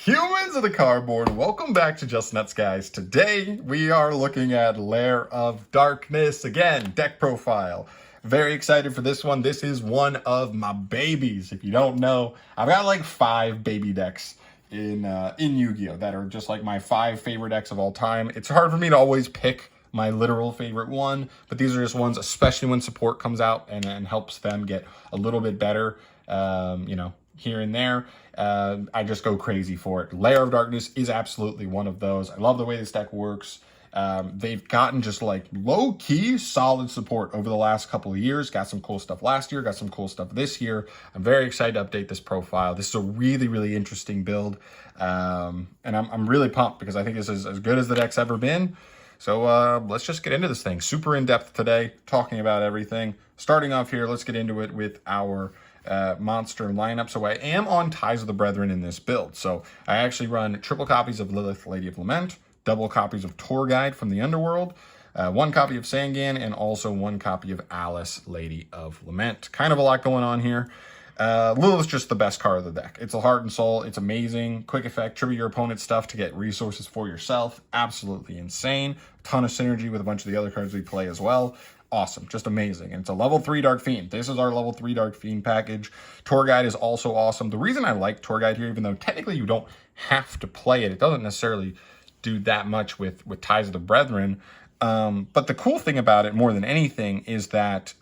Humans of the cardboard, welcome back to Just Nuts, guys. Today we are looking at Lair of Darkness again, deck profile. Very excited for this one. This is one of my babies. If you don't know, I've got like 5 baby decks in Yu-Gi-Oh that are just like my 5 favorite decks of all time. It's hard for me to always pick my literal favorite one, but these are just ones, especially when support comes out and helps them get a little bit better. Here and there. I just go crazy for it. Lair of Darkness is absolutely one of those. I love the way this deck works. They've gotten just like low-key solid support over the last couple of years. Got some cool stuff last year, got some cool stuff this year. I'm very excited to update this profile. This is a really, really interesting build. And I'm really pumped because I think this is as good as the deck's ever been. So let's just get into this thing. Super in-depth today, talking about everything. Starting off here, let's get into it with our monster lineup. So I am on Ties of the Brethren in this build. So I actually run triple copies of Lilith, Lady of Lament, double copies of Tour Guide from the Underworld, 1 copy of Sangan, and also 1 copy of Alice, Lady of Lament. Kind of a lot going on here. Lilith's just the best card of the deck. It's a heart and soul. It's amazing. Quick effect, tribute your opponent's stuff to get resources for yourself. Absolutely insane. Ton of synergy with a bunch of the other cards we play as well. Awesome, just amazing. And it's a level 3 Dark Fiend. This is our level 3 Dark Fiend package. Tour Guide is also awesome. The reason I like Tour Guide here, even though technically you don't have to play it, it doesn't necessarily do that much with Ties of the Brethren. But the cool thing about it more than anything is that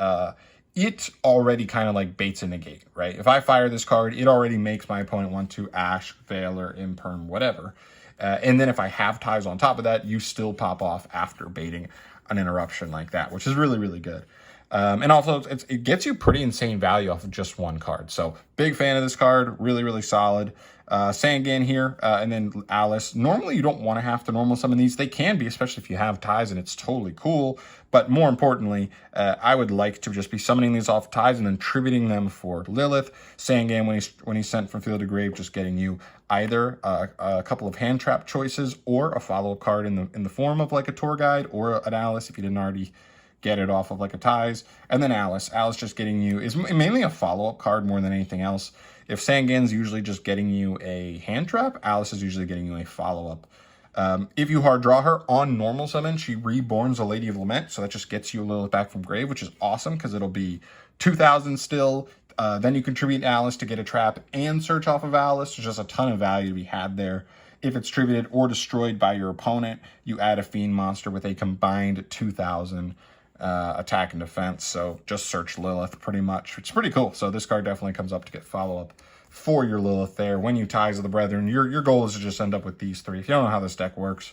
it already kind of like baits and negate, right? If I fire this card, it already makes my opponent want to Ash, Veiler, Imperm, whatever. And then if I have Ties on top of that, you still pop off after baiting an interruption like that, which is really, really good. And also, it gets you pretty insane value off of just 1 card. So, big fan of this card. Really, really solid. Sangan here, and then Alice. Normally, you don't want to have to normal summon these. They can be, especially if you have Ties, and it's totally cool. But more importantly, I would like to just be summoning these off Ties and then tributing them for Lilith. Sangan, when he's sent from field to grave, just getting you either a couple of hand trap choices or a follow-up card in the form of like a Tour Guide or an Alice if you didn't already get it off of like a Ties. And then Alice just getting you is mainly a follow-up card more than anything else. If Sangan's usually just getting you a hand trap, Alice is usually getting you a follow-up. If you hard draw her on normal summon, she reborns a Lady of Lament, so that just gets you a little back from grave, which is awesome because it'll be 2,000 still. Then you contribute Alice to get a trap and search off of Alice. There's just a ton of value to be had there. If it's tributed or destroyed by your opponent, you add a Fiend monster with a combined 2,000 attack and defense. So just search Lilith pretty much. It's pretty cool. So this card definitely comes up to get follow-up for your Lilith there. When you Ties of the Brethren, your goal is to just end up with these 3. If you don't know how this deck works,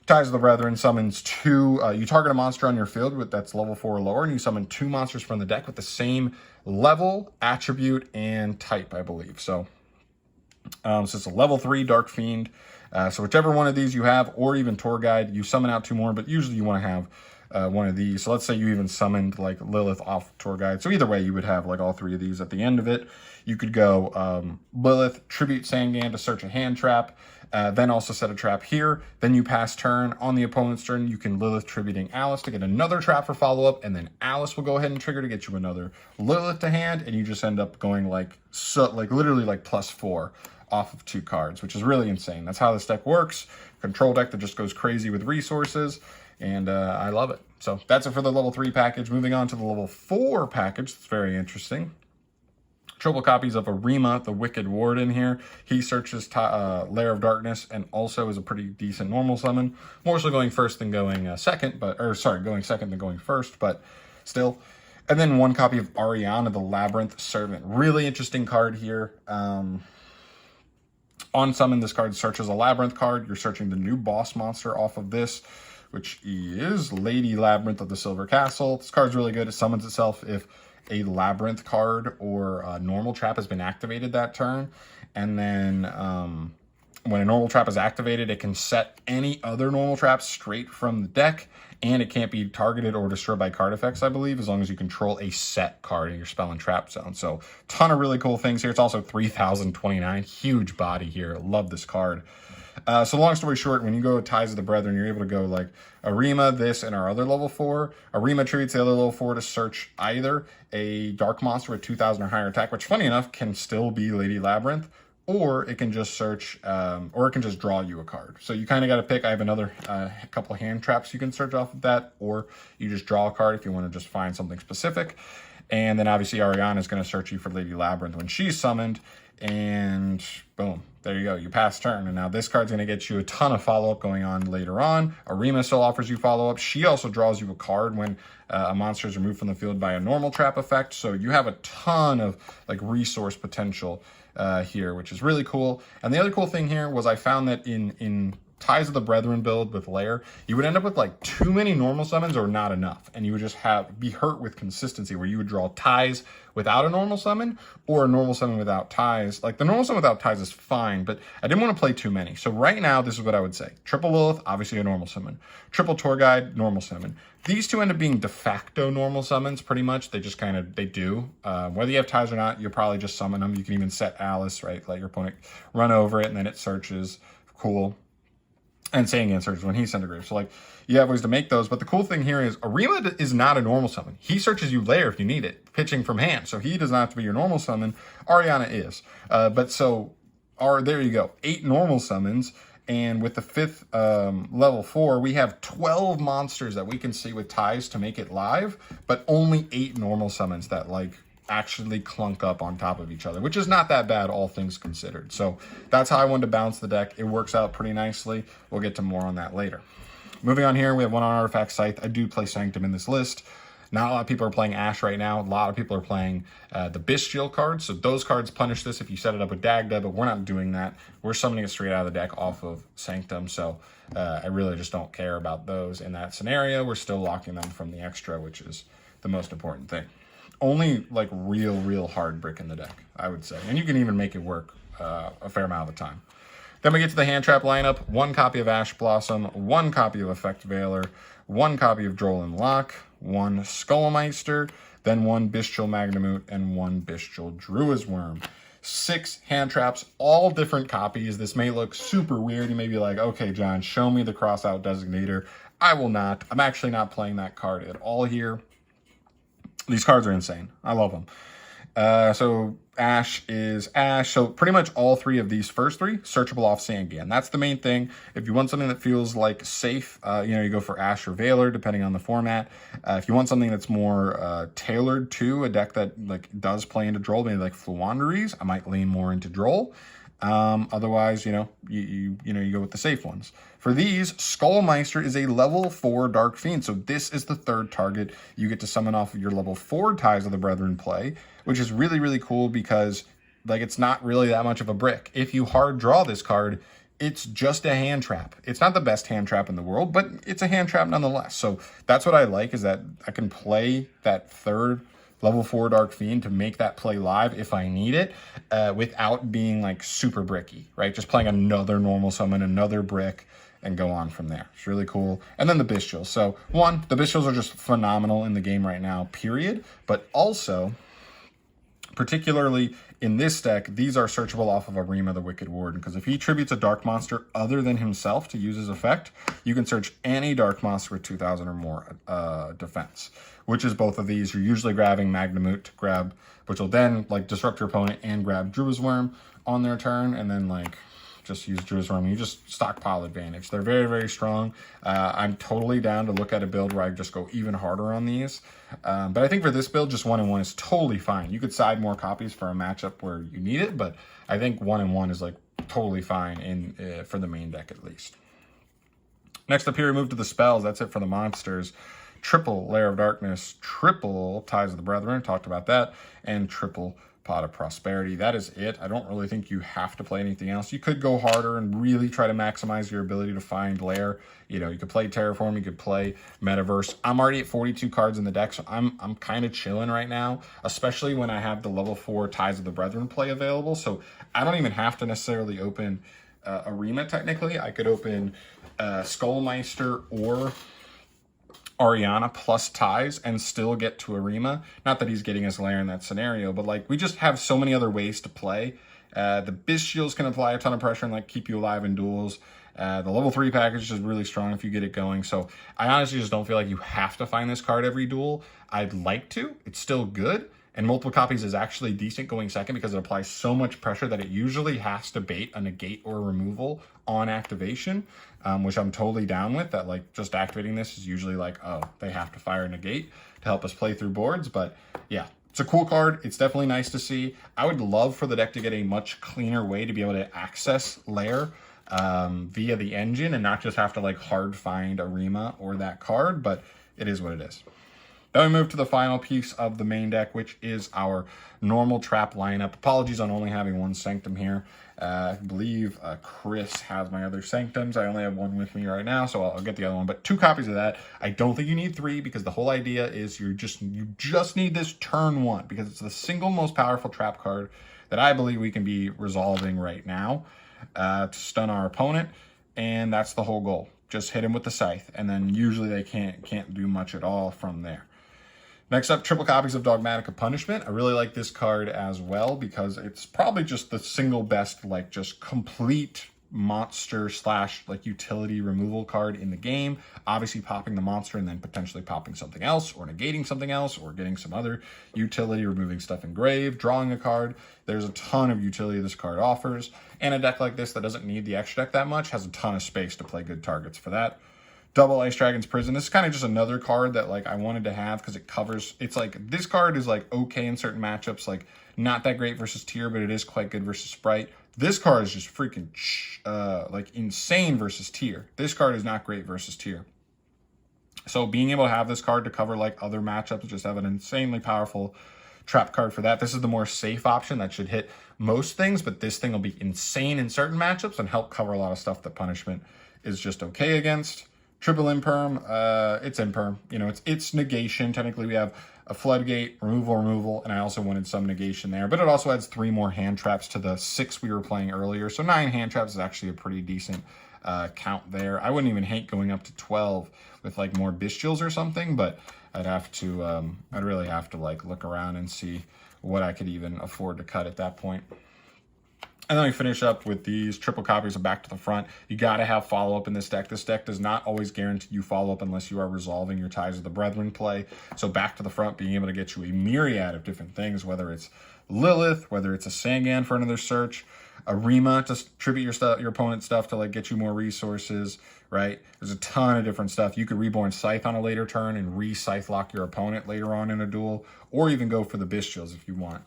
Ties of the Brethren summons 2. You target a monster on your field that's level 4 or lower, and you summon 2 monsters from the deck with the same level, attribute, and type, I believe. So it's a level 3 Dark Fiend. So whichever one of these you have, or even Tour Guide, you summon out 2 more, but usually you want to have one of these. So let's say you even summoned like Lilith off Tour Guide. So either way, you would have like all 3 of these at the end of it. You could go Lilith, tribute Sangan to search a hand trap, then also set a trap here. Then you pass turn. On the opponent's turn, you can Lilith tributing Alice to get another trap for follow-up, and then Alice will go ahead and trigger to get you another Lilith to hand, and you just end up going like literally like +4 off of 2 cards, which is really insane. That's how this deck works. Control deck that just goes crazy with resources. And I love it. So that's it for the level 3 package. Moving on to the level 4 package. It's very interesting. Triple copies of Arima, the Wicked Warden here. He searches Lair of Darkness and also is a pretty decent normal summon. More so going first than going second, going second than going first, but still. And then 1 copy of Ariana, the Labyrinth Servant. Really interesting card here. On summon, this card searches a Labyrinth card. You're searching the new boss monster off of this, which is Lady Labyrinth of the Silver Castle. This card's really good. It summons itself if a Labyrinth card or a normal trap has been activated that turn. And then when a normal trap is activated, it can set any other normal trap straight from the deck, and it can't be targeted or destroyed by card effects, I believe, as long as you control a set card in your spell and trap zone. So ton of really cool things here. It's also 3,029. Huge body here. Love this card. So long story short, when you go Ties of the Brethren, you're able to go like Arima, this, and our other level 4. Arima tributes the other level 4 to search either a dark monster with 2,000 or higher attack, which funny enough can still be Lady Labyrinth, or it can just search, or it can just draw you a card. So you kind of got to pick. I have another couple hand traps you can search off of that, or you just draw a card if you want to just find something specific. And then obviously Ariana is going to search you for Lady Labyrinth when she's summoned, and boom, there you go. You pass turn, and now this card's going to get you a ton of follow-up going on later on. Arima still offers you follow-up. She also draws you a card when a monster is removed from the field by a normal trap effect. So you have a ton of like resource potential here, which is really cool. And the other cool thing here was I found that in Ties of the Brethren build with LAIR, you would end up with like too many normal summons or not enough, and you would just be hurt with consistency, where you would draw ties without a normal summon or a normal summon without ties. Like the normal summon without ties is fine, but I didn't want to play too many. So right now, this is what I would say. Triple Lilith, obviously a normal summon. Triple Tour Guide, normal summon. These two end up being de facto normal summons, pretty much. They just kind of, they do. Whether you have ties or not, you'll probably just summon them. You can even set Alice, right? Let your opponent run over it, and then it searches. Cool. And same answers when he's centigrade. So like you have ways to make those. But the cool thing here is Arima is not a normal summon. He searches you LAIR if you need it, pitching from hand. So he does not have to be your normal summon. Ariana is. There you go. 8 normal summons. And with the 5th level 4, we have 12 monsters that we can see with ties to make it live, but only 8 normal summons that like actually clunk up on top of each other, which is not that bad, all things considered. So that's how I wanted to balance the deck. It works out pretty nicely. We'll get to more on that later. Moving on here, we have 1 on Artifact Scythe. I do play Sanctum in this list. Not a lot of people are playing Ash right now. A lot of people are playing the Bestial cards. So those cards punish this if you set it up with Dagda, but we're not doing that. We're summoning it straight out of the deck off of Sanctum. So I really just don't care about those in that scenario. We're still locking them from the extra, which is the most important thing. Only like real hard brick in the deck, I would say. And you can even make it work a fair amount of the time. Then we get to the hand trap lineup. 1 copy of Ash Blossom, 1 copy of Effect Veiler, 1 copy of Droll Lock, 1 Skullmeister, then 1 Bestial Magnamut, and 1 Bestial Druid's Worm. 6 hand traps, all different copies. This may look super weird. You may be like, okay, John, show me the cross-out designator. I will not. I'm actually not playing that card at all here. These cards are insane. I love them. So Ash is Ash. So pretty much all 3 of these first 3, searchable off Sangan. That's the main thing. If you want something that feels like safe, you go for Ash or Veiler, depending on the format. If you want something that's more tailored to a deck that like does play into Droll, maybe like Fluanderies, I might lean more into Droll. Otherwise, you go with the safe ones. For these, Skullmeister is a level 4 Dark Fiend. So this is the 3rd target you get to summon off of your level 4 Ties of the Brethren play, which is really cool because like it's not really that much of a brick. If you hard draw this card, it's just a hand trap. It's not the best hand trap in the world, but it's a hand trap nonetheless. So that's what I like, is that I can play that 3rd level 4 Dark Fiend to make that play live if I need it, without being like super bricky, right? Just playing another normal summon, another brick, and go on from there. It's really cool. And then the Bestials. So 1, the Bestials are just phenomenal in the game right now, period. But also, particularly in this deck, these are searchable off of Arima the Wicked Warden, because if he tributes a dark monster other than himself to use his effect, you can search any dark monster with 2,000 or more defense, which is both of these. You're usually grabbing Magnamut to grab, which will then like disrupt your opponent and grab Druid's Worm on their turn, and then like just use Druid's Worm. You just stockpile advantage. They're very strong. I'm totally down to look at a build where I just go even harder on these. But I think for this build, just 1-1 is totally fine. You could side more copies for a matchup where you need it, but I think 1-1 is like totally fine for the main deck at least. Next up here, we move to the spells. That's it for the monsters. Triple Lair of Darkness, triple Ties of the Brethren, talked about that, and triple Pot of Prosperity. That is it. I don't really think you have to play anything else. You could go harder and really try to maximize your ability to find LAIR. You could play Terraform, you could play Metaverse. I'm already at 42 cards in the deck, so I'm kind of chilling right now, especially when I have the level 4 Ties of the Brethren play available. So I don't even have to necessarily open Arima technically. I could open Skullmeister or Ariana plus ties and still get to Arima. Not that he's getting us LAIR in that scenario, but like we just have so many other ways to play. The Bestials can apply a ton of pressure and like keep you alive in duels. The level 3 package is really strong if you get it going. So I honestly just don't feel like you have to find this card every duel. I'd like to. It's still good. And multiple copies is actually decent going second because it applies so much pressure that it usually has to bait a negate or a removal on activation, which I'm totally down with. That like just activating this is usually like, oh, they have to fire a negate to help us play through boards. But yeah, it's a cool card. It's definitely nice to see. I would love for the deck to get a much cleaner way to be able to access LAIR via the engine and not just have to like hard find a Rima or that card, but it is what it is. Then we move to the final piece of the main deck, which is our normal trap lineup. Apologies on only having one Sanctum here. I believe Chris has my other Sanctums. I only have one with me right now, so I'll get the other one. But 2 copies of that. I don't think you need 3 because the whole idea is you just need this turn 1 because it's the single most powerful trap card that I believe we can be resolving right now to stun our opponent, and that's the whole goal. Just hit him with the scythe, and then usually they can't do much at all from there. Next up, triple copies of Dogmatic of Punishment. I really like this card as well because it's probably just the single best, like, just complete monster slash like utility removal card in the game. Obviously popping the monster and then potentially popping something else or negating something else or getting some other utility, removing stuff in grave, drawing a card. There's a ton of utility this card offers, and a deck like this that doesn't need the extra deck that much has a ton of space to play good targets for that. Double Ice Dragon's Prison. This is kind of just another card that like I wanted to have because it covers, it's like this card is like okay in certain matchups, like not that great versus Tier, but it is quite good versus Sprite. This card is just freaking like insane versus Tier. This card is not great versus Tier. So being able to have this card to cover like other matchups, just have an insanely powerful trap card for that. This is the more safe option that should hit most things, but this thing will be insane in certain matchups and help cover a lot of stuff that Punishment is just okay against. Triple Imperm, it's Imperm. You know, it's negation. Technically, we have a Floodgate, removal, and I also wanted some negation there. But it also adds 3 more hand traps to the 6 we were playing earlier. So 9 hand traps is actually a pretty decent count there. I wouldn't even hate going up to 12 with like more Bestials or something, but I'd have to, I'd really have to like look around and see what I could even afford to cut at that point. And then we finish up with these triple copies of Back to the Front. You got to have follow-up in this deck. This deck does not always guarantee you follow-up unless you are resolving your Ties of the Brethren play. So Back to the Front being able to get you a myriad of different things, whether it's Lilith, whether it's a Sangan for another search, a Rima to tribute your opponent's stuff to like get you more resources, right? There's a ton of different stuff. You could Reborn Scythe on a later turn and re-Scythe lock your opponent later on in a duel, or even go for the Bestials if you want.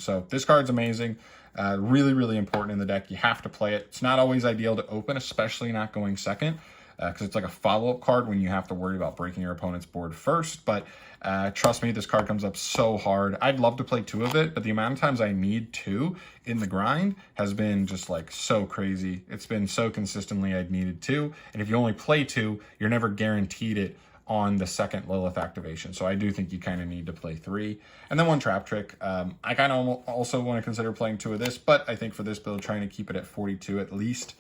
So this card's amazing. Really, really important in the deck. You have to play it. It's not always ideal to open, especially not going second, because it's like a follow-up card when you have to worry about breaking your opponent's board first. But trust me, this card comes up so hard. I'd love to play 2 of it, but the amount of times I need 2 in the grind has been just like so crazy. It's been so consistently I'd needed 2. And if you only play 2, you're never guaranteed it on the second Lilith activation. So I do think you kind of need to play 3. And then 1 Trap Trick. I kind of also want to consider playing 2 of this, but I think for this build, trying to keep it at 42 at least.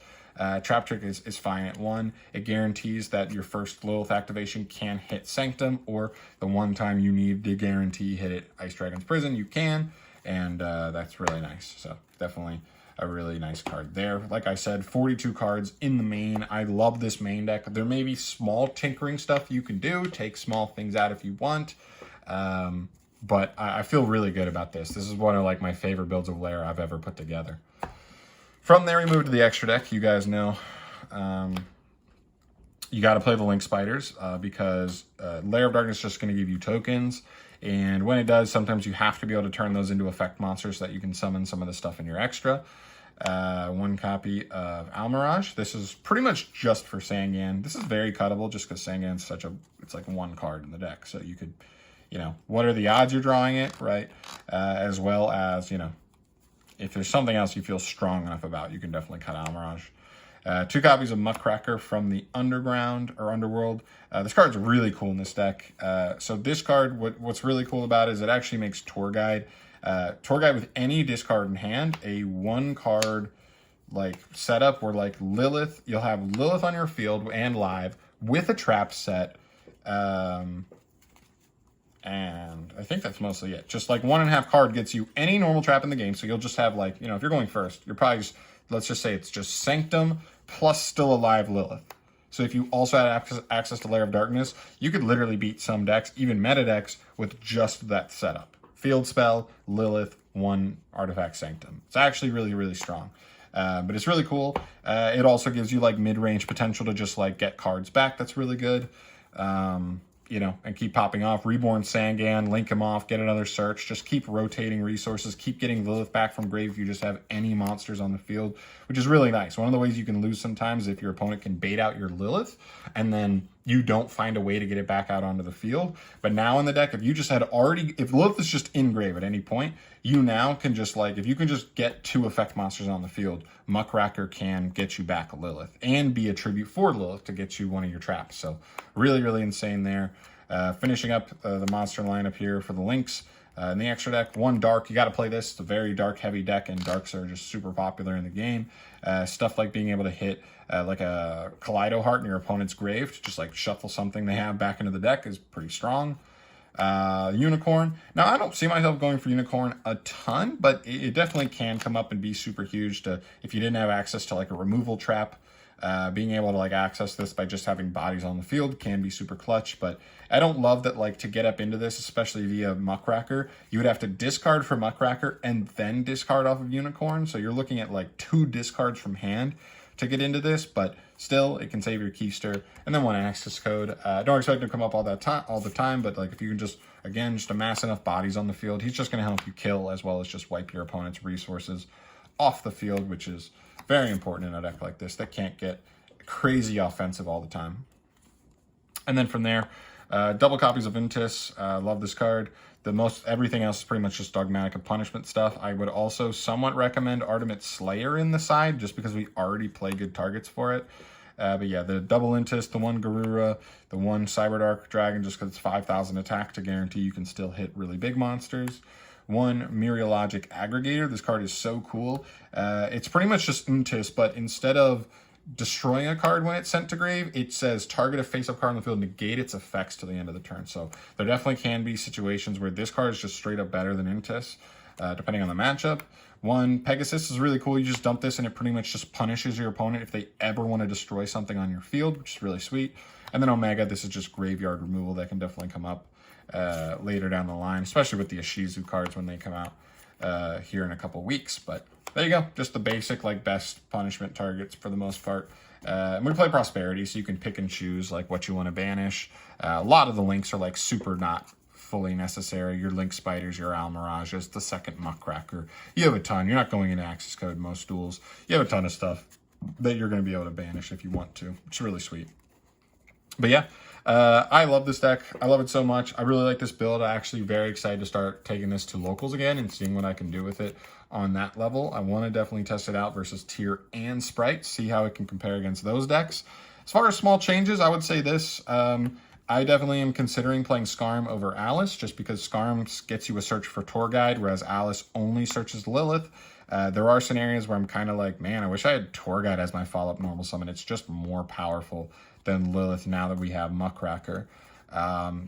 Trap Trick is fine at 1. It guarantees that your first Lilith activation can hit Sanctum, or the one time you need to guarantee hit it Ice Dragon's Prison, you can. And that's really nice. So definitely a really nice card there. Like I said, 42 cards in the main. I love this main deck. There may be small tinkering stuff you can do, take small things out if you want, but I feel really good about this. This is one of like my favorite builds of LAIR I've ever put together. From there, we move to the extra deck. You guys know you got to play the Link Spiders because LAIR of Darkness is just going to give you tokens. And when it does, sometimes you have to be able to turn those into effect monsters so that you can summon some of the stuff in your extra. 1 copy of Almirage. This is pretty much just for Sangan. This is very cuttable just because Sangan's such a, it's like 1 card in the deck. So you could, you know, what are the odds you're drawing it, right? As well as, you know, if there's something else you feel strong enough about, you can definitely cut Almirage. 2 copies of Muckracker from the Underground or Underworld. This card's really cool in this deck. So this card, what's really cool about it is it actually makes Tour Guide with any discard in hand a 1 card like setup where like Lilith, you'll have Lilith on your field and live with a trap set. And I think that's mostly it. Just like 1.5 card gets you any normal trap in the game. So you'll just have like, you know, if you're going first, you're probably just, let's just say it's just Sanctum plus still alive Lilith. So if you also had access to LAIR of Darkness, you could literally beat some decks, even meta decks, with just that setup field spell, Lilith, 1 artifact Sanctum. It's actually really, really strong. But it's really cool. It also gives you like mid-range potential to just like get cards back. That's really good. You know, and keep popping off. Reborn Sangan, link him off, get another search. Just keep rotating resources. Keep getting Lilith back from grave if you just have any monsters on the field, which is really nice. One of the ways you can lose sometimes if your opponent can bait out your Lilith and then you don't find a way to get it back out onto the field. But now in the deck, if you just had already, if Lilith is just in grave at any point, you now can just like, if you can just get 2 effect monsters on the field, Muckracker can get you back a Lilith and be a tribute for Lilith to get you one of your traps. So really, really insane there. Finishing up the monster lineup here for the links. In the extra deck, 1 dark. You got to play this. It's a very dark heavy deck, and darks are just super popular in the game. Stuff like being able to hit like a Kaleido Heart in your opponent's grave to just like shuffle something they have back into the deck is pretty strong. Unicorn. Now, I don't see myself going for Unicorn a ton, but it definitely can come up and be super huge to if you didn't have access to like a removal trap. Being able to like access this by just having bodies on the field can be super clutch, but I don't love that like to get up into this, especially via Muckracker, you would have to discard for Muckracker and then discard off of Unicorn. So you're looking at like 2 discards from hand to get into this, but still it can save your keister. And then 1 access code. Don't expect it to come up all the time, but like if you can just, again, just amass enough bodies on the field, he's just going to help you kill as well as just wipe your opponent's resources off the field, which is very important in a deck like this that can't get crazy offensive all the time. And then from there, double copies of Intis. Love this card. Everything else is pretty much just dogmatic and punishment stuff. I would also somewhat recommend Artemis Slayer in the side, just because we already play good targets for it. But yeah, the double Intis, the 1 Garura, the 1 Cyberdark Dragon, just because it's 5,000 attack to guarantee you can still hit really big monsters. 1 Mereologic Aggregator. This card is so cool. It's pretty much just Untis, but instead of destroying a card when it's sent to grave, it says target a face-up card on the field, negate its effects to the end of the turn. So there definitely can be situations where this card is just straight up better than Untis, depending on the matchup. 1 Pegasus is really cool. You just dump this and it pretty much just punishes your opponent if they ever want to destroy something on your field, which is really sweet. And then Omega, this is just graveyard removal that can definitely come up later down the line, especially with the Ishizu cards when they come out here in a couple weeks. But there you go, just the basic like best punishment targets for the most part. And we play Prosperity, so you can pick and choose like what you want to banish. A lot of the links are like super not fully necessary. Your Link Spiders, your Almirages, the 2nd Muckracker. You have a ton. You're not going into access code most duels. You have a ton of stuff that you're going to be able to banish if you want to. It's really sweet. But yeah, I love this deck. I love it so much. I really like this build. I'm actually very excited to start taking this to locals again and seeing what I can do with it on that level. I want to definitely test it out versus Tier and Sprite, see how it can compare against those decks. As far as small changes, I would say this. I definitely am considering playing Skarm over Alice, just because Skarm gets you a search for Tour Guide, whereas Alice only searches Lilith. There are scenarios where I'm kind of like, man, I wish I had Tour Guide as my follow-up normal summon. It's just more powerful than Lilith now that we have Muckracker.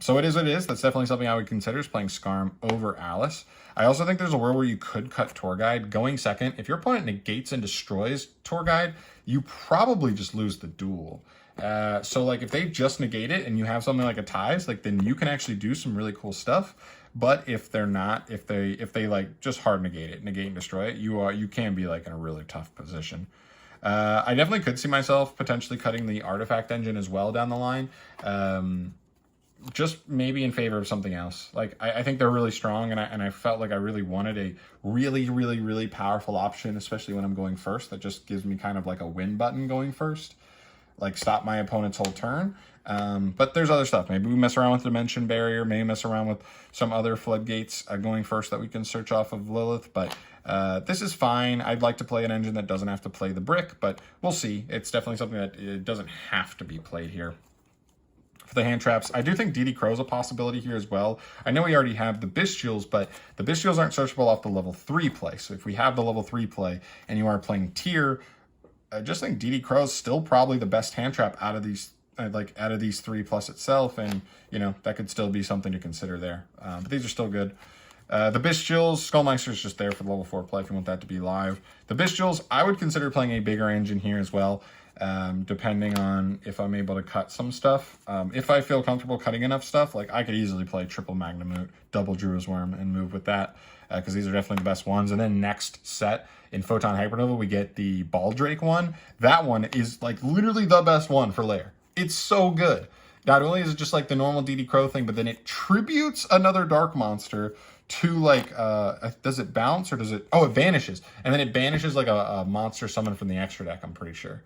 So it is what it is. That's definitely something I would consider, is playing Skarm over Alice. I also think there's a world where you could cut Tour Guide. Going second, if your opponent negates and destroys Tour Guide, you probably just lose the duel. So like if they just negate it and you have something like a ties, like then you can actually do some really cool stuff. But if they're not, if they like just hard negate and destroy it, you can be like in a really tough position. I definitely could see myself potentially cutting the artifact engine as well down the line. Just maybe in favor of something else. Like I think they're really strong, and I felt like I really wanted a really powerful option, especially when I'm going first, that just gives me kind of like a win button going first, like stop my opponent's whole turn. But there's other stuff. Maybe we mess around with Dimension Barrier, maybe mess around with some other floodgates going first that we can search off of Lilith. But this is fine. I'd like to play an engine that doesn't have to play the brick, but we'll see. It's definitely something that it doesn't have to be played here. For the hand traps, I do think DD Crow's a possibility here as well. I know we already have the Bestials, but the Bestials aren't searchable off the level 3 play. So if we have the level 3 play and you are playing tier, I just think DD Crow's still probably the best hand trap out of these, out of these 3 plus itself, and you know that could still be something to consider there. But these are still good. The Bestials, Skullmeister is just there for the level 4 play if you want that to be live. The Bestials, I would consider playing a bigger engine here as well. depending on if I'm able to cut some stuff. If I feel comfortable cutting enough stuff, like I could easily play triple Magnamute, double Drua's Worm, and move with that, because these are definitely the best ones. And then next set in Photon Hypernova, we get the Baldrake one. That one is like literally the best one for Lair. It's so good. Not only is it just like the normal DD Crow thing, but then it tributes another dark monster to like, does it bounce or does it, oh, it vanishes. And then it banishes like a monster summoned from the extra deck, I'm pretty sure.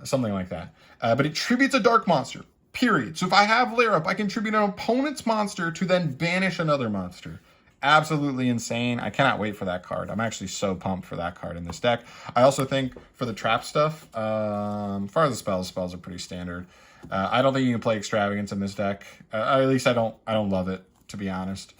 Something like that. But it tributes a dark monster, period. So if I have Lair up, I can tribute an opponent's monster to then banish another monster. Absolutely insane. I cannot wait for that card. I'm actually so pumped for that card in this deck. I also think for the trap stuff, as far as the spells are pretty standard. I don't think you can play Extravagance in this deck. At least I don't love it, to be honest.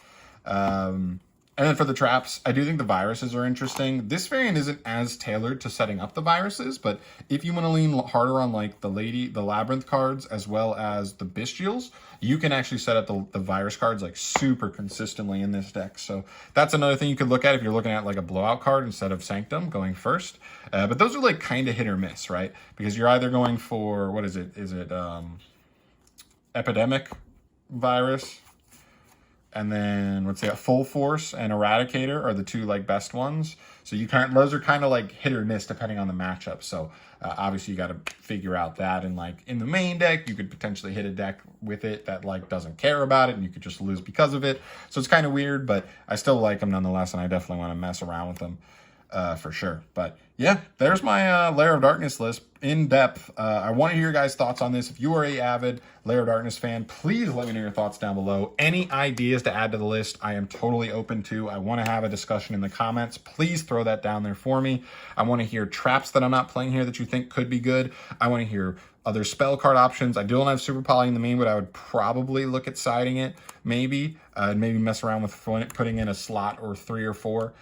And then for the traps, I do think the viruses are interesting. This variant isn't as tailored to setting up the viruses, but if you want to lean harder on like the Labyrinth cards as well as the Bestials, you can actually set up the virus cards like super consistently in this deck. So that's another thing you could look at if you're looking at like a blowout card instead of Sanctum going first. But those are like kind of hit or miss, right? Because you're either going for, what is it? Is it Epidemic Virus? And then let's say a Full Force and Eradicator are the two like best ones. So you can't, those are kind of like hit or miss depending on the matchup. So obviously you got to figure out that. And like in the main deck, you could potentially hit a deck with it that like doesn't care about it and you could just lose because of it. So it's kind of weird, but I still like them nonetheless. And I definitely want to mess around with them for sure. But yeah, there's my Lair of Darkness list in depth. I want to hear your guys' thoughts on this. If you are a avid Lair of Darkness fan, please let me know your thoughts down below. Any ideas to add to the list, I am totally open to. I want to have a discussion in the comments. Please throw that down there for me. I want to hear traps that I'm not playing here that you think could be good. I want to hear other spell card options. I don't have Super Poly in the main, but I would probably look at siding it, maybe. Maybe mess around with putting in a slot or 3 or 4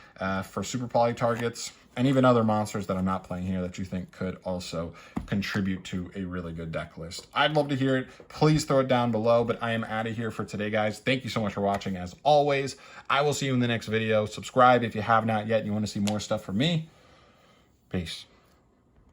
for Super Poly targets. And even other monsters that I'm not playing here that you think could also contribute to a really good deck list. I'd love to hear it. Please throw it down below, but I am out of here for today, guys. Thank you so much for watching. As always, I will see you in the next video. Subscribe if you have not yet and you want to see more stuff from me. Peace.